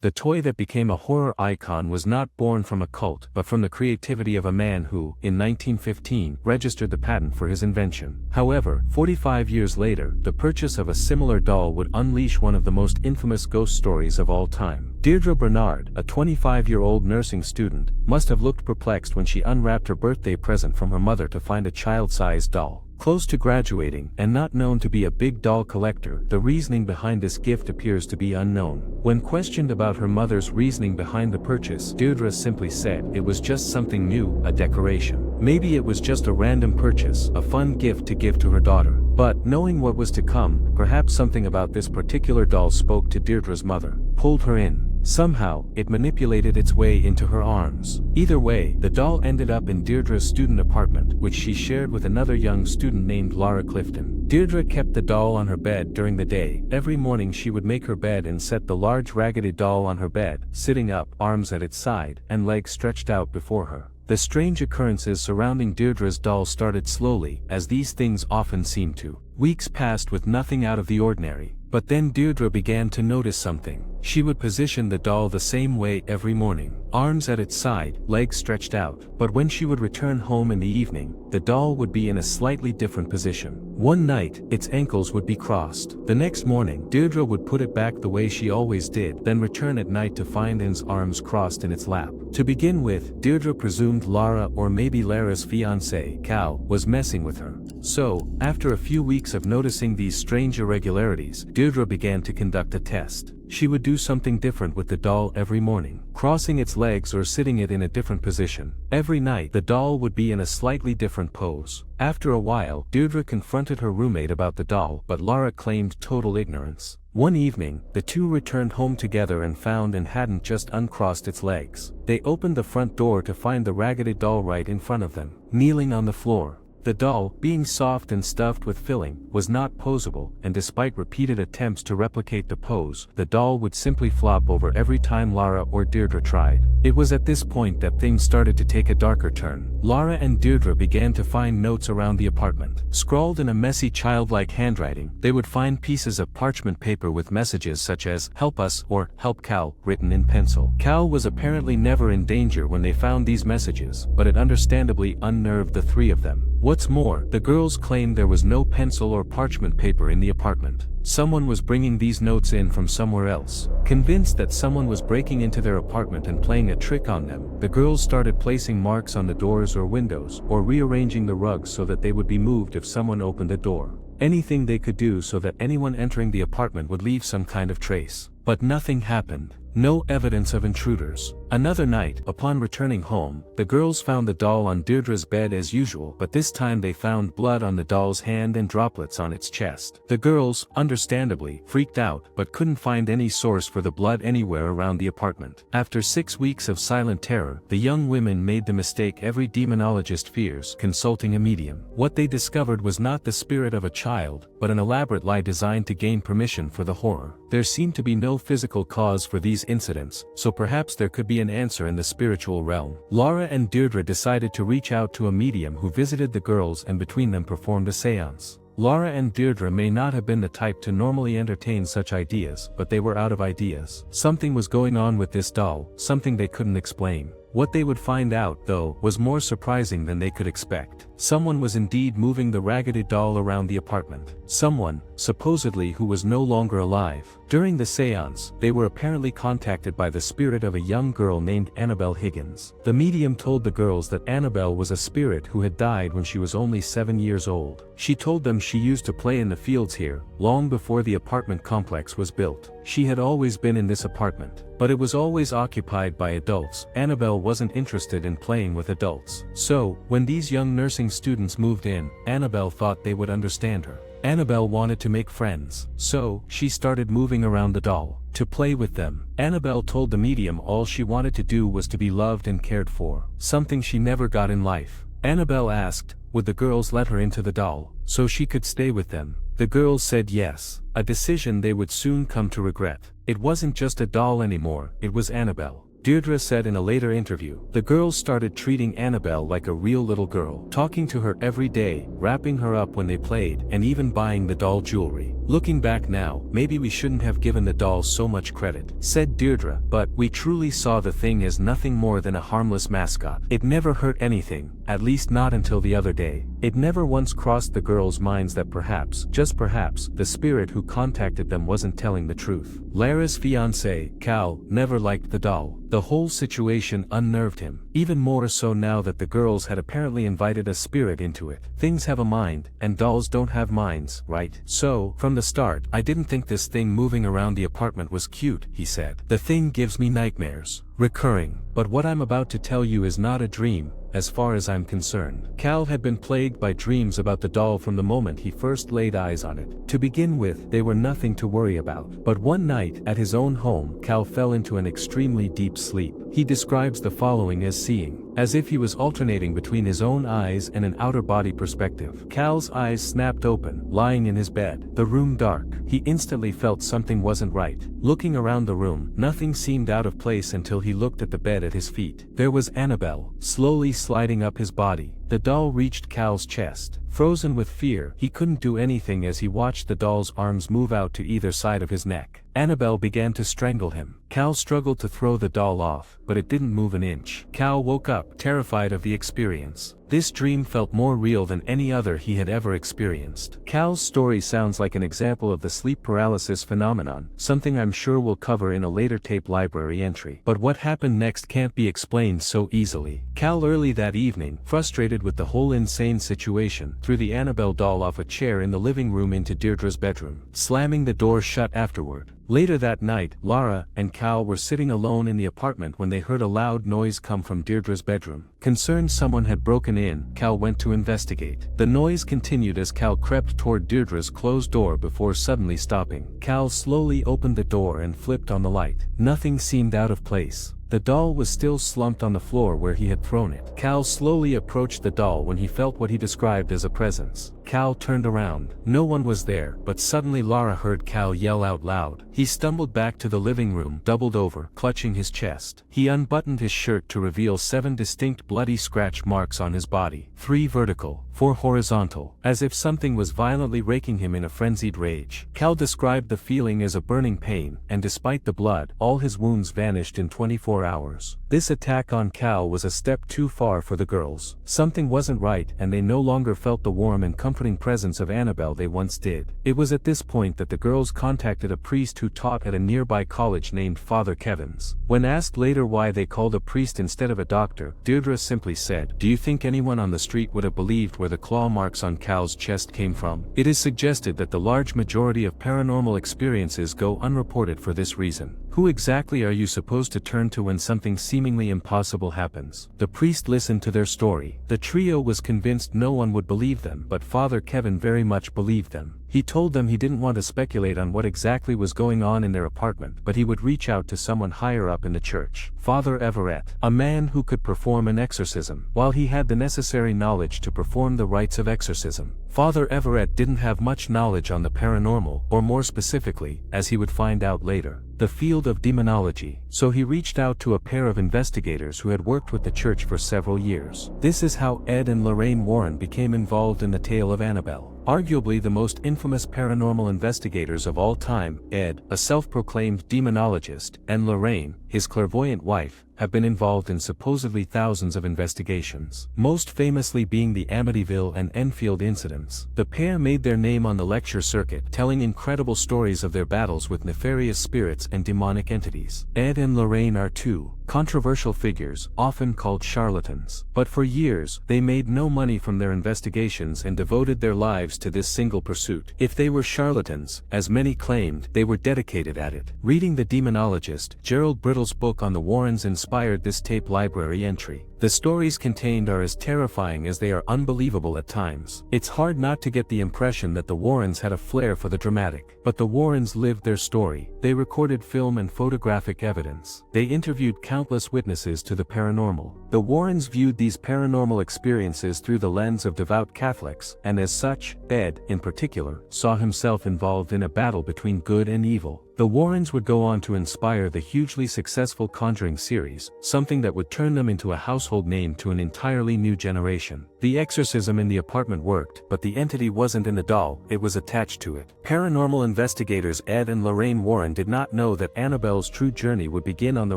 The toy that became a horror icon was not born from a cult but from the creativity of a man who, in 1915, registered the patent for his invention. However, 45 years later, the purchase of a similar doll would unleash one of the most infamous ghost stories of all time. Deirdre Bernard, a 25-year-old nursing student, must have looked perplexed when she unwrapped her birthday present from her mother to find a child-sized doll. Close to graduating, and not known to be a big doll collector, the reasoning behind this gift appears to be unknown. When questioned about her mother's reasoning behind the purchase, Deirdre simply said it was just something new, a decoration. Maybe it was just a random purchase, a fun gift to give to her daughter. But, knowing what was to come, perhaps something about this particular doll spoke to Deirdre's mother, pulled her in. Somehow, it manipulated its way into her arms. Either way, the doll ended up in Deirdre's student apartment, which she shared with another young student named Laura Clifton. Deirdre kept the doll on her bed during the day. Every morning she would make her bed and set the large raggedy doll on her bed, sitting up, arms at its side, and legs stretched out before her. The strange occurrences surrounding Deirdre's doll started slowly, as these things often seem to. Weeks passed with nothing out of the ordinary. But then Deirdre began to notice something. She would position the doll the same way every morning, arms at its side, legs stretched out. But when she would return home in the evening, the doll would be in a slightly different position. One night, its ankles would be crossed. The next morning, Deirdre would put it back the way she always did, then return at night to find its arms crossed in its lap. To begin with, Deirdre presumed Lara, or maybe Lara's fiancé, Cal, was messing with her. So, after a few weeks of noticing these strange irregularities, Deirdre began to conduct a test. She would do something different with the doll every morning, crossing its legs or sitting it in a different position. Every night, the doll would be in a slightly different pose. After a while, Deirdre confronted her roommate about the doll, but Lara claimed total ignorance. One evening, the two returned home together and found it hadn't just uncrossed its legs. They opened the front door to find the raggedy doll right in front of them, kneeling on the floor. The doll, being soft and stuffed with filling, was not poseable, and despite repeated attempts to replicate the pose, the doll would simply flop over every time Lara or Deirdre tried. It was at this point that things started to take a darker turn. Lara and Deirdre began to find notes around the apartment. Scrawled in a messy childlike handwriting, they would find pieces of parchment paper with messages such as, "Help us," or "Help Cal," written in pencil. Cal was apparently never in danger when they found these messages, but it understandably unnerved the three of them. What's more, the girls claimed there was no pencil or parchment paper in the apartment. Someone was bringing these notes in from somewhere else. Convinced that someone was breaking into their apartment and playing a trick on them, the girls started placing marks on the doors or windows, or rearranging the rugs so that they would be moved if someone opened the door. Anything they could do so that anyone entering the apartment would leave some kind of trace. But nothing happened. No evidence of intruders. Another night, upon returning home, the girls found the doll on Deirdre's bed as usual, but this time they found blood on the doll's hand and droplets on its chest. The girls, understandably, freaked out, but couldn't find any source for the blood anywhere around the apartment. After 6 weeks of silent terror, the young women made the mistake every demonologist fears, consulting a medium. What they discovered was not the spirit of a child, but an elaborate lie designed to gain permission for the horror. There seemed to be no physical cause for these incidents, so perhaps there could be an answer in the spiritual realm. Lara and Deirdre decided to reach out to a medium who visited the girls and between them performed a seance. Lara and Deirdre may not have been the type to normally entertain such ideas, but they were out of ideas. Something was going on with this doll, something they couldn't explain. What they would find out, though, was more surprising than they could expect. Someone was indeed moving the raggedy doll around the apartment. Someone, supposedly, who was no longer alive. During the seance, they were apparently contacted by the spirit of a young girl named Annabelle Higgins. The medium told the girls that Annabelle was a spirit who had died when she was only 7 years old. She told them she used to play in the fields here, long before the apartment complex was built. She had always been in this apartment, but it was always occupied by adults. Annabelle wasn't interested in playing with adults. So, when these young nursing students moved in, Annabelle thought they would understand her. Annabelle wanted to make friends, so she started moving around the doll to play with them. Annabelle told the medium all she wanted to do was to be loved and cared for, something she never got in life. Annabelle asked, would the girls let her into the doll, so she could stay with them? The girls said yes, a decision they would soon come to regret. It wasn't just a doll anymore, it was Annabelle. Deirdre said in a later interview. The girls started treating Annabelle like a real little girl, talking to her every day, wrapping her up when they played, and even buying the doll jewelry. Looking back now, maybe we shouldn't have given the dolls so much credit, said Deirdre, but we truly saw the thing as nothing more than a harmless mascot. It never hurt anything, at least not until the other day. It never once crossed the girls' minds that perhaps, just perhaps, the spirit who contacted them wasn't telling the truth. Lara's fiancé, Cal, never liked the doll. The whole situation unnerved him, even more so now that the girls had apparently invited a spirit into it. Things have a mind, and dolls don't have minds, right? So, from the start, I didn't think this thing moving around the apartment was cute, he said. The thing gives me nightmares. Recurring. But what I'm about to tell you is not a dream, as far as I'm concerned. Cal had been plagued by dreams about the doll from the moment he first laid eyes on it. To begin with, they were nothing to worry about. But one night, at his own home, Cal fell into an extremely deep sleep. He describes the following as seeing, as if he was alternating between his own eyes and an outer body perspective. Cal's eyes snapped open, lying in his bed, the room dark. He instantly felt something wasn't right. Looking around the room, nothing seemed out of place until he looked at the bed at his feet. There was Annabelle, slowly sliding up his body. The doll reached Cal's chest. Frozen with fear, he couldn't do anything as he watched the doll's arms move out to either side of his neck. Annabelle began to strangle him. Cal struggled to throw the doll off, but it didn't move an inch. Cal woke up, terrified of the experience. This dream felt more real than any other he had ever experienced. Cal's story sounds like an example of the sleep paralysis phenomenon, something I'm sure we'll cover in a later tape library entry. But what happened next can't be explained so easily. Cal early that evening, frustrated with the whole insane situation, threw the Annabelle doll off a chair in the living room into Deirdre's bedroom, slamming the door shut afterward. Later that night, Lara and Cal were sitting alone in the apartment when they heard a loud noise come from Deirdre's bedroom. Concerned someone had broken in, Cal went to investigate. The noise continued as Cal crept toward Deirdre's closed door before suddenly stopping. Cal slowly opened the door and flipped on the light. Nothing seemed out of place. The doll was still slumped on the floor where he had thrown it. Cal slowly approached the doll when he felt what he described as a presence. Cal turned around. No one was there, but suddenly Lara heard Cal yell out loud. He stumbled back to the living room, doubled over, clutching his chest. He unbuttoned his shirt to reveal 7 distinct bloody scratch marks on his body, 3 vertical, 4 horizontal, as if something was violently raking him in a frenzied rage. Cal described the feeling as a burning pain, and despite the blood, all his wounds vanished in 24 hours. This attack on Cal was a step too far for the girls. Something wasn't right, and they no longer felt the warm and comforting presence of Annabelle they once did. It was at this point that the girls contacted a priest who taught at a nearby college named Father Kevin's. When asked later why they called a priest instead of a doctor, Deirdre simply said, "Do you think anyone on the street would have believed where the claw marks on Cal's chest came from?" It is suggested that the large majority of paranormal experiences go unreported for this reason. Who exactly are you supposed to turn to when something seemingly impossible happens? The priest listened to their story. The trio was convinced no one would believe them, but Father Kevin very much believed them. He told them he didn't want to speculate on what exactly was going on in their apartment, but he would reach out to someone higher up in the church. Father Everett, a man who could perform an exorcism. While he had the necessary knowledge to perform the rites of exorcism, Father Everett didn't have much knowledge on the paranormal, or more specifically, as he would find out later, the field of demonology. So he reached out to a pair of investigators who had worked with the church for several years. This is how Ed and Lorraine Warren became involved in the tale of Annabelle. Arguably the most infamous paranormal investigators of all time, Ed, a self-proclaimed demonologist, and Lorraine, his clairvoyant wife, have been involved in supposedly thousands of investigations, most famously being the Amityville and Enfield incidents. The pair made their name on the lecture circuit, telling incredible stories of their battles with nefarious spirits and demonic entities. Ed and Lorraine are two controversial figures, often called charlatans. But for years, they made no money from their investigations and devoted their lives to this single pursuit. If they were charlatans, as many claimed, they were dedicated at it. Reading The Demonologist, Gerald Brittle's book on the Warrens inspired this tape library entry. The stories contained are as terrifying as they are unbelievable at times. It's hard not to get the impression that the Warrens had a flair for the dramatic. But the Warrens lived their story. They recorded film and photographic evidence. They interviewed countless witnesses to the paranormal. The Warrens viewed these paranormal experiences through the lens of devout Catholics, and as such, Ed, in particular, saw himself involved in a battle between good and evil. The Warrens would go on to inspire the hugely successful Conjuring series, something that would turn them into a household name to an entirely new generation. The exorcism in the apartment worked, but the entity wasn't in the doll, it was attached to it. Paranormal investigators Ed and Lorraine Warren did not know that Annabelle's true journey would begin on the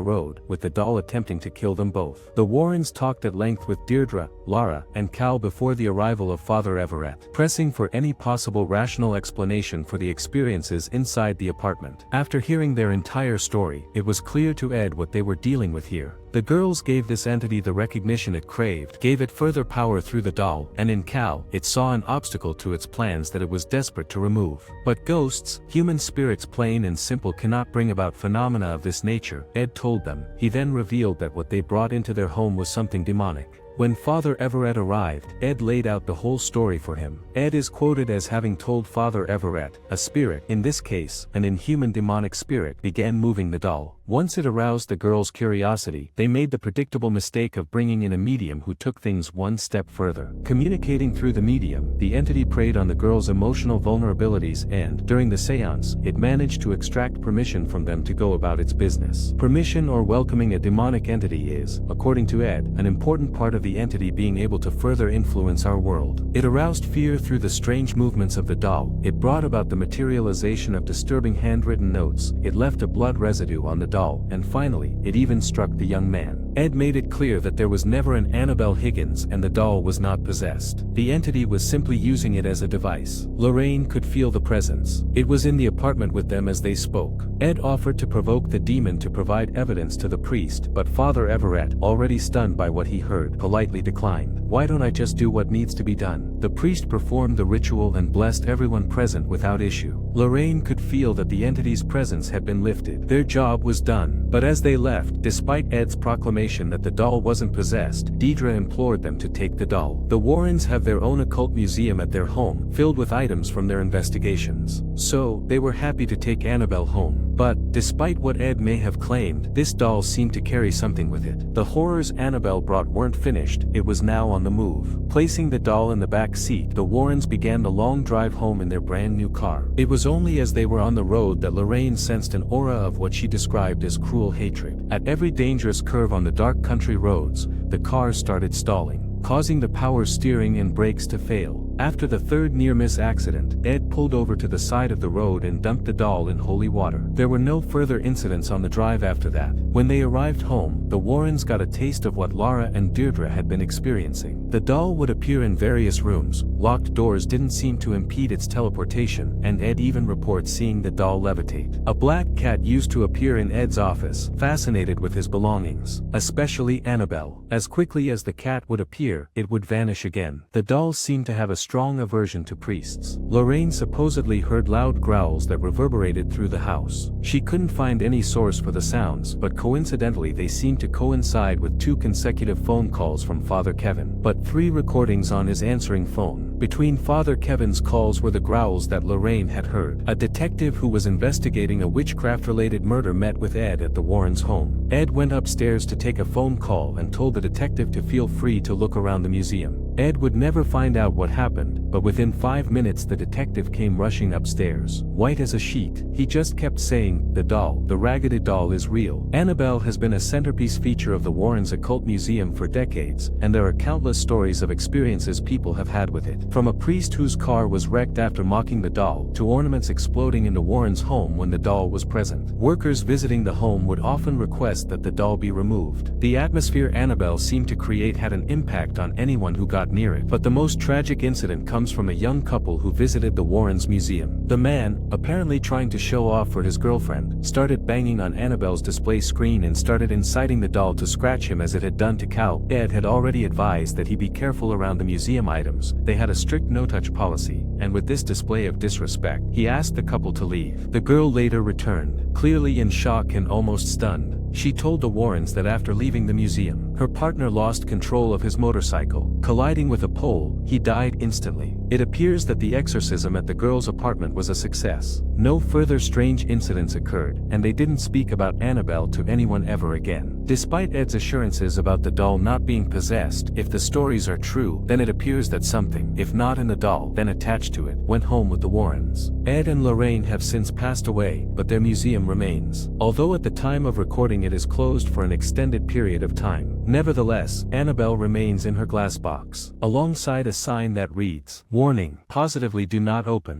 road, with the doll attempting to kill them both. The Warrens talked at length with Deirdre, Laura, and Cal before the arrival of Father Everett, pressing for any possible rational explanation for the experiences inside the apartment. After hearing their entire story, it was clear to Ed what they were dealing with here. The girls gave this entity the recognition it craved, gave it further power through the doll, and in Cal, it saw an obstacle to its plans that it was desperate to remove. But ghosts, human spirits plain and simple, cannot bring about phenomena of this nature, Ed told them. He then revealed that what they brought into their home was something demonic. When Father Everett arrived, Ed laid out the whole story for him. Ed is quoted as having told Father Everett, a spirit, in this case, an inhuman demonic spirit, began moving the doll. Once it aroused the girls' curiosity, they made the predictable mistake of bringing in a medium who took things one step further. Communicating through the medium, the entity preyed on the girls' emotional vulnerabilities and, during the seance, it managed to extract permission from them to go about its business. Permission or welcoming a demonic entity is, according to Ed, an important part of the entity being able to further influence our world. It aroused fear through the strange movements of the doll, it brought about the materialization of disturbing handwritten notes, it left a blood residue on the doll, and finally, it even struck the young man. Ed made it clear that there was never an Annabelle Higgins and the doll was not possessed. The entity was simply using it as a device. Lorraine could feel the presence. It was in the apartment with them as they spoke. Ed offered to provoke the demon to provide evidence to the priest, but Father Everett, already stunned by what he heard, politely declined. "Why don't I just do what needs to be done?" The priest performed the ritual and blessed everyone present without issue. Lorraine could feel that the entity's presence had been lifted. Their job was done. But as they left, despite Ed's proclamation that the doll wasn't possessed, Deirdre implored them to take the doll. The Warrens have their own occult museum at their home, filled with items from their investigations. So, they were happy to take Annabelle home. But, despite what Ed may have claimed, this doll seemed to carry something with it. The horrors Annabelle brought weren't finished, it was now on the move. Placing the doll in the back seat, the Warrens began the long drive home in their brand new car. It was only as they were on the road that Lorraine sensed an aura of what she described as cruel hatred. At every dangerous curve on the dark country roads, the car started stalling, causing the power steering and brakes to fail. After the third near-miss accident, Ed pulled over to the side of the road and dumped the doll in holy water. There were no further incidents on the drive after that. When they arrived home, the Warrens got a taste of what Laura and Deirdre had been experiencing. The doll would appear in various rooms, locked doors didn't seem to impede its teleportation, and Ed even reports seeing the doll levitate. A black cat used to appear in Ed's office, fascinated with his belongings, especially Annabelle. As quickly as the cat would appear, it would vanish again. The doll seemed to have a strong aversion to priests. Lorraine supposedly heard loud growls that reverberated through the house. She couldn't find any source for the sounds, but coincidentally they seemed to coincide with 2 consecutive phone calls from Father Kevin, but 3 recordings on his answering phone. Between Father Kevin's calls were the growls that Lorraine had heard. A detective who was investigating a witchcraft-related murder met with Ed at the Warrens' home. Ed went upstairs to take a phone call and told the detective to feel free to look around the museum. Ed would never find out what happened, but within 5 minutes the detective came rushing upstairs. White as a sheet, he just kept saying, "The doll, the raggedy doll is real." Annabelle has been a centerpiece feature of the Warrens Occult Museum for decades, and there are countless stories of experiences people have had with it. From a priest whose car was wrecked after mocking the doll, to ornaments exploding into Warren's home when the doll was present. Workers visiting the home would often request that the doll be removed. The atmosphere Annabelle seemed to create had an impact on anyone who got near it. But the most tragic incident comes from a young couple who visited the Warrens Museum. The man, apparently trying to show off for his girlfriend, started banging on Annabelle's display screen and started inciting the doll to scratch him as it had done to Cal. Ed had already advised that he be careful around the museum items. They had a strict no-touch policy, and with this display of disrespect, he asked the couple to leave. The girl later returned, clearly in shock and almost stunned. She told the Warrens that after leaving the museum, her partner lost control of his motorcycle. Colliding with a pole, he died instantly. It appears that the exorcism at the girl's apartment was a success. No further strange incidents occurred, and they didn't speak about Annabelle to anyone ever again. Despite Ed's assurances about the doll not being possessed, if the stories are true, then it appears that something, if not in the doll, then attached to it, went home with the Warrens. Ed and Lorraine have since passed away, but their museum remains. Although at the time of recording it is closed for an extended period of time, nevertheless, Annabelle remains in her glass box, alongside a sign that reads, "Warning, positively do not open."